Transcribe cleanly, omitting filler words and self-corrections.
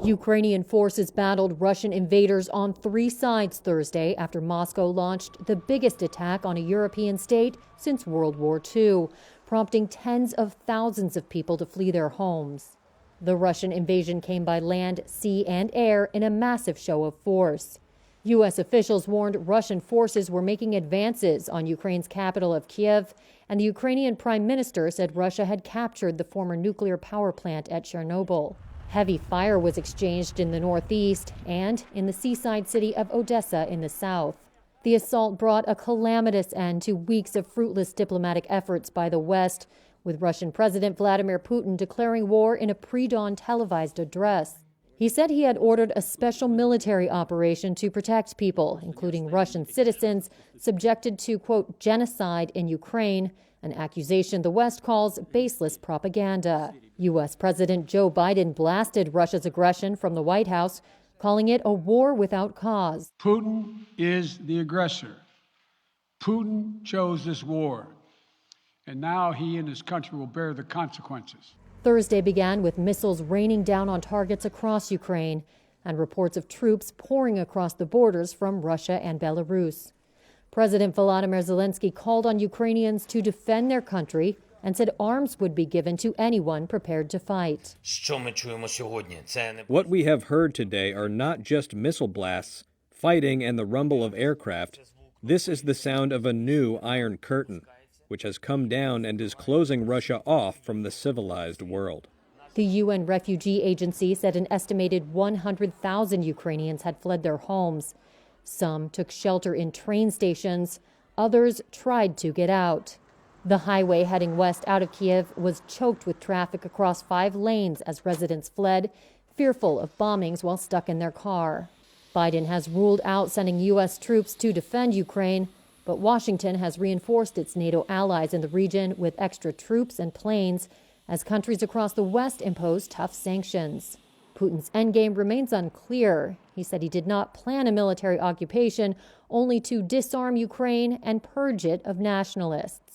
Ukrainian forces battled Russian invaders on 3 sides Thursday after Moscow launched the biggest attack on a European state since World War II, prompting tens of thousands of people to flee their homes. The Russian invasion came by land, sea, and air in a massive show of force. U.S. officials warned Russian forces were making advances on Ukraine's capital of Kiev, and the Ukrainian prime minister said Russia had captured the former nuclear power plant at Chernobyl. Heavy fire was exchanged in the northeast and in the seaside city of Odessa in the south. The assault brought a calamitous end to weeks of fruitless diplomatic efforts by the West, with Russian President Vladimir Putin declaring war in a pre-dawn televised address. He said he had ordered a special military operation to protect people, including Russian citizens, subjected to, quote, genocide in Ukraine, an accusation the West calls baseless propaganda. U.S. President Joe Biden blasted Russia's aggression from the White House, calling it a war without cause. Putin is the aggressor. Putin chose this war, and now he and his country will bear the consequences. Thursday began with missiles raining down on targets across Ukraine and reports of troops pouring across the borders from Russia and Belarus. President Volodymyr Zelensky called on Ukrainians to defend their country and said arms would be given to anyone prepared to fight. What we have heard today are not just missile blasts, fighting, and the rumble of aircraft. This is the sound of a new Iron Curtain, which has come down and is closing Russia off from the civilized world. The UN Refugee Agency said an estimated 100,000 Ukrainians had fled their homes. Some took shelter in train stations. Others tried to get out. The highway heading west out of Kiev was choked with traffic across 5 lanes as residents fled, fearful of bombings while stuck in their car. Biden has ruled out sending U.S. troops to defend Ukraine, but Washington has reinforced its NATO allies in the region with extra troops and planes as countries across the West impose tough sanctions. Putin's endgame remains unclear. He said he did not plan a military occupation, only to disarm Ukraine and purge it of nationalists.